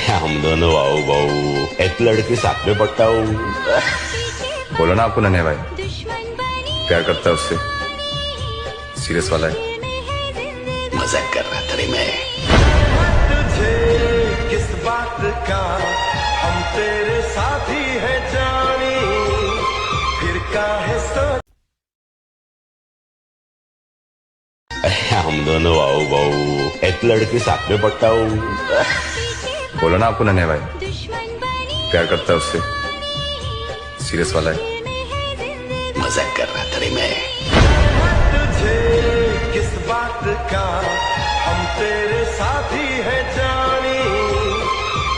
हम दोनों वाऊ बाऊ एक लड़की साथ में पट्टाऊ। बोलो ना आपको नन्हे भाई प्यार करता है उससे, सीरियस वाला है। मजाक कर रहा था रे मैं। तुझे किस बात का हम तेरे साथी है जानी, फिर काहे सोच। हम दोनों वाऊ बाऊ एक लड़की साथ में पट्टाऊ। बोलो ना आपको नन्हे भाई प्यार करता है उससे, सीरियस वाला है। मजाक कर रहा था रे मैं। तुझे किस बात का हम तेरे साथी है जानी,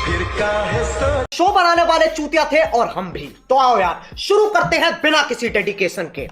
फिर काहे सोच। शो बनाने वाले चूतिया थे और हम भी। तो आओ यार शुरू करते हैं बिना किसी डेडिकेशन के।